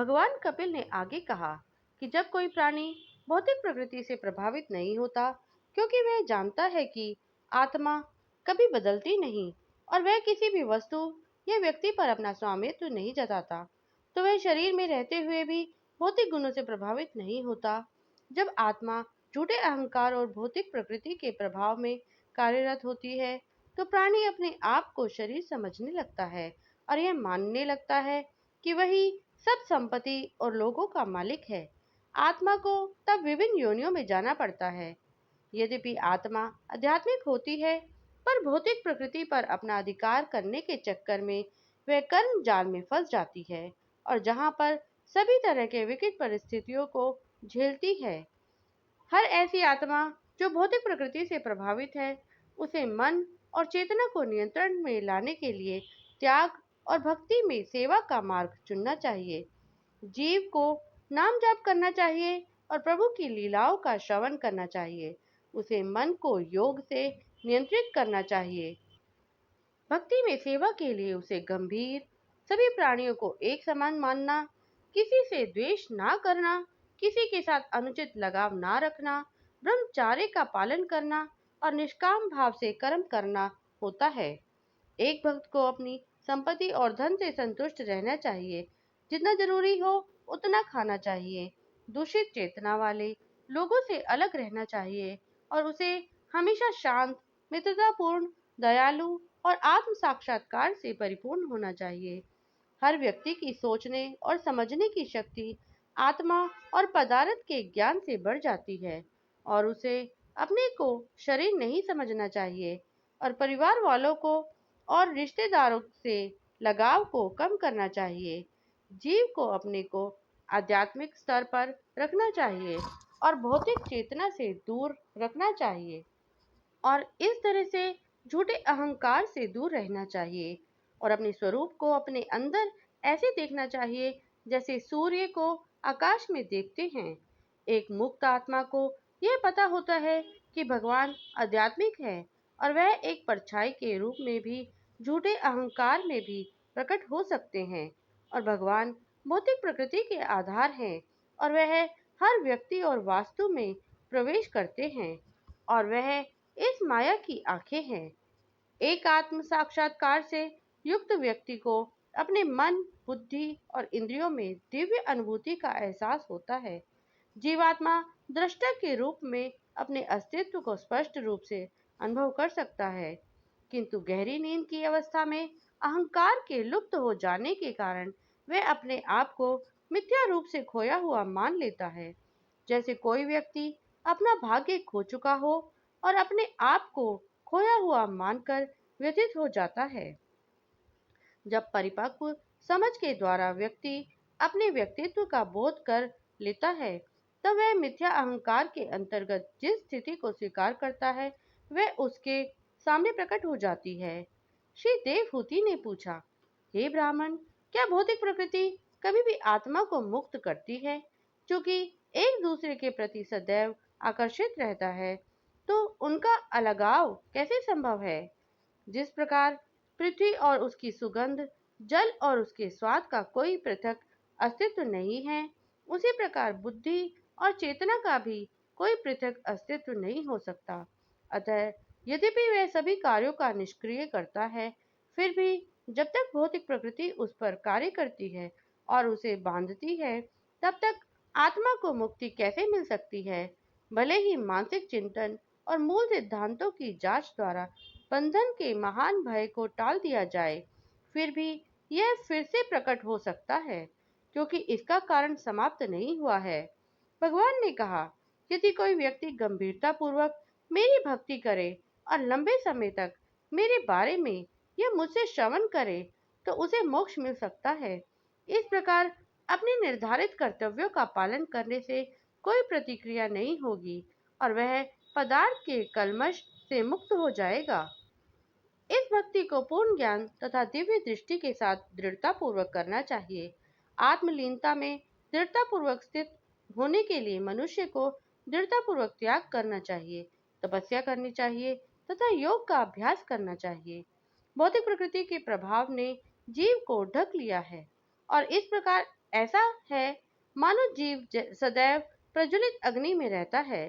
भगवान कपिल ने आगे कहा कि जब कोई प्राणी भौतिक प्रकृति से प्रभावित नहीं होता, क्योंकि वह जानता है कि आत्मा कभी बदलती नहीं और वह किसी भी वस्तु या व्यक्ति पर अपना स्वामित्व नहीं जताता, तो वह शरीर में रहते हुए भी भौतिक गुणों से प्रभावित नहीं होता। जब आत्मा झूठे अहंकार और भौतिक प्रकृति के प्रभाव में कार्यरत होती है, तो प्राणी अपने आप को शरीर समझने लगता है और यह मानने लगता है कि वही सब संपत्ति और लोगों का मालिक है। आत्मा को तब विभिन्न योनियों में जाना पड़ता है। यद्यपि आत्मा आध्यात्मिक होती है, पर भौतिक प्रकृति पर अपना अधिकार करने के चक्कर में वह कर्म जाल में फंस जाती है और जहां पर सभी तरह के विकट परिस्थितियों को झेलती है। हर ऐसी आत्मा जो भौतिक प्रकृति से प्रभावित है, उसे मन और चेतना को नियंत्रण में लाने के लिए त्याग और भक्ति में सेवा का मार्ग चुनना चाहिए। जीव को नाम जाप करना चाहिए और प्रभु की लीलाओं का श्रवण करना चाहिए। उसे मन को योग से नियंत्रित करना चाहिए। भक्ति में सेवा के लिए उसे गंभीर, सभी प्राणियों को एक समान मानना, किसी से द्वेष ना करना, किसी के साथ अनुचित लगाव ना रखना, ब्रह्मचार्य का पालन करना और निष्काम भाव से कर्म करना होता है। एक भक्त को अपनी संपत्ति और धन से संतुष्ट रहना चाहिए। जितना जरूरी हो उतना खाना चाहिए। दूषित चेतना वाले लोगों से अलग रहना चाहिए और उसे हमेशा शांत, मित्रतापूर्ण, दयालु और आत्म साक्षात्कार से परिपूर्ण होना चाहिए। हर व्यक्ति की सोचने और समझने की शक्ति आत्मा और पदार्थ के ज्ञान से बढ़ जाती है और उसे अपने को शरीर नहीं समझना चाहिए और परिवार वालों को और रिश्तेदारों से लगाव को कम करना चाहिए। जीव को अपने को आध्यात्मिक स्तर पर रखना चाहिए और भौतिक चेतना से दूर रखना चाहिए और इस तरह से झूठे अहंकार से दूर रहना चाहिए और अपने स्वरूप को अपने अंदर ऐसे देखना चाहिए जैसे सूर्य को आकाश में देखते हैं। एक मुक्त आत्मा को यह पता होता है कि भगवान आध्यात्मिक है और वह एक परछाई के रूप में भी झूठे अहंकार में भी प्रकट हो सकते हैं और भगवान भौतिक प्रकृति के आधार हैं और वह हर व्यक्ति और वास्तु में प्रवेश करते हैं और वह इस माया की आंखें हैं। एक आत्म साक्षात्कार से युक्त व्यक्ति को अपने मन, बुद्धि और इंद्रियों में दिव्य अनुभूति का एहसास होता है। जीवात्मा दृष्टा के रूप में अपने अस्तित्व को स्पष्ट रूप से अनुभव कर सकता है, किंतु गहरी नींद की अवस्था में अहंकार के लुप्त हो जाने के कारण वह अपने आप को मिथ्या रूप से खोया हुआ मान लेता है। जैसे कोई व्यक्ति अपना भाग्य खो चुका हो और अपने आप को खोया हुआ मानकर व्यथित हो जाता है। जब परिपक्व समझ के द्वारा व्यक्ति अपने व्यक्तित्व का बोध कर लेता है, तब वह मिथ्या अहंकार के अंतर्गत जिस स्थिति को स्वीकार करता है, वह उसके सामने प्रकट हो जाती है। श्री देवहूति ने पूछा, हे ब्राह्मण, क्या भौतिक प्रकृति कभी भी आत्मा को मुक्त करती है, जो कि एक दूसरे के प्रति सदैव आकर्षित रहता है, तो उनका अलगाव कैसे संभव है? जिस प्रकार पृथ्वी और उसकी सुगंध, जल और उसके स्वाद का कोई पृथक अस्तित्व नहीं है, उसी प्रकार बुद्धि और चेतना का भी कोई पृथक अस्तित्व नहीं हो सकता। अतः यद्यपि वह सभी कार्यों का निष्क्रिय करता है, फिर भी जब तक भौतिक प्रकृति उस पर कार्य करती है और उसे बांधती है, तब तक आत्मा को मुक्ति कैसे मिल सकती है? भले ही मानसिक चिंतन और मूल सिद्धांतों की जांच द्वारा बंधन के महान भय को टाल दिया जाए, फिर भी यह फिर से प्रकट हो सकता है, क्योंकि इसका कारण समाप्त नहीं हुआ है। भगवान ने कहा, यदि कोई व्यक्ति गंभीरता पूर्वक मेरी भक्ति करे और लंबे समय तक मेरे बारे में या मुझसे श्रवण करे, तो उसे मोक्ष मिल सकता है। इस प्रकार अपने निर्धारित कर्तव्यों का पालन करने से कोई प्रतिक्रिया नहीं होगी और वह पदार्थ के कल्मश से मुक्त हो जाएगा। इस भक्ति को पूर्ण ज्ञान तथा दिव्य दृष्टि के साथ दृढ़ता पूर्वक करना चाहिए। आत्मलीनता में दृढ़ता पूर्वक स्थित होने के लिए मनुष्य को दृढ़ता पूर्वक त्याग करना चाहिए, तपस्या करनी चाहिए तथा योग का अभ्यास करना चाहिए। भौतिक प्रकृति के प्रभाव ने जीव को ढक लिया है और इस प्रकार ऐसा है मानो जीव सदैव प्रज्वलित अग्नि में रहता है,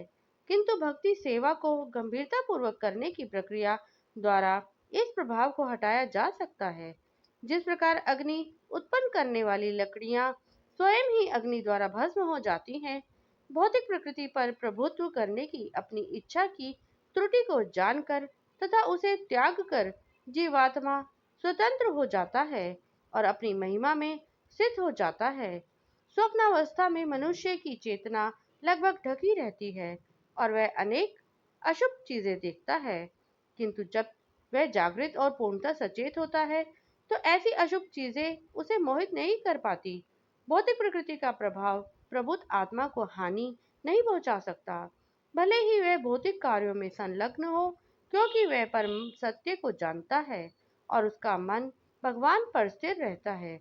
किंतु भक्ति सेवा को गंभीरता पूर्वक करने की प्रक्रिया द्वारा इस प्रभाव को हटाया जा सकता है। जिस प्रकार अग्नि उत्पन्न करने वाली लकड़ियां स्वयं ही अग्नि द्वारा भस्म हो जाती हैं, भौतिक प्रकृति पर प्रभुत्व करने की अपनी इच्छा की त्रुटि को जानकर तथा उसे त्याग कर जीवात्मा स्वतंत्र हो जाता है और अपनी महिमा में स्थित हो जाता है। स्वप्नावस्था में मनुष्य की चेतना लगभग ढकी रहती है और वह अनेक अशुभ चीजें देखता है, किंतु जब वह जागृत और पूर्णतः सचेत होता है तो ऐसी अशुभ चीजें उसे मोहित नहीं कर पाती। भौतिक प्रकृति का प्रभाव प्रबुद्ध आत्मा को हानि नहीं पहुंचा सकता, भले ही वह भौतिक कार्यों में संलग्न हो, क्योंकि वह परम सत्य को जानता है और उसका मन भगवान पर स्थिर रहता है।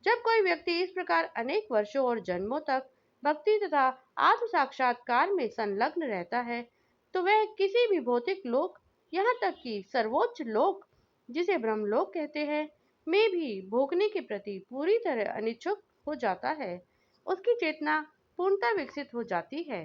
जब कोई व्यक्ति इस प्रकार अनेक वर्षों और जन्मों तक भक्ति तथा आत्म साक्षात्कार में संलग्न रहता है, तो वह किसी भी भौतिक लोक, यहाँ तक कि सर्वोच्च लोक जिसे ब्रह्मलोक कहते हैं, में भी भोगने के प्रति पूरी तरह अनिच्छुक हो जाता है। उसकी चेतना पूर्णतः विकसित हो जाती है।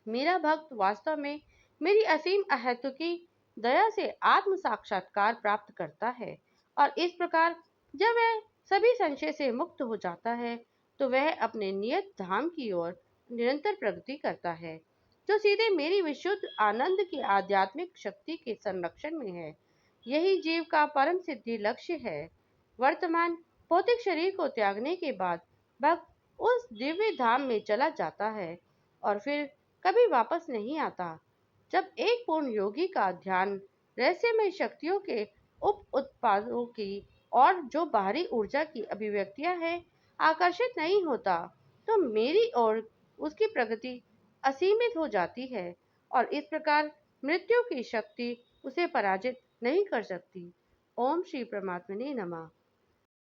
मेरा भक्त वास्तव में मेरी असीम अहेतुकी दया से आत्म साक्षात्कार प्राप्त करता है और इस प्रकार जब वह सभी संशय से मुक्त हो जाता है तो वह अपने नियत धाम की ओर निरंतर प्रगति करता है, जो सीधे मेरी विशुद्ध आनंद की आध्यात्मिक शक्ति के संरक्षण में है। यही जीव का परम सिद्धि लक्ष्य है। वर्तमान भौतिक शरीर को त्यागने के बाद भक्त उस दिव्य धाम में चला जाता है और फिर कभी वापस नहीं आता। जब एक पूर्ण योगी का ध्यान रहस्यमय शक्तियों के उप उत्पादों की और जो बाहरी ऊर्जा की अभिव्यक्तियां हैं आकर्षित नहीं होता, तो मेरी ओर उसकी प्रगति असीमित हो जाती है और इस प्रकार मृत्यु की शक्ति उसे पराजित नहीं कर सकती। ओम श्री परमात्मने नमः।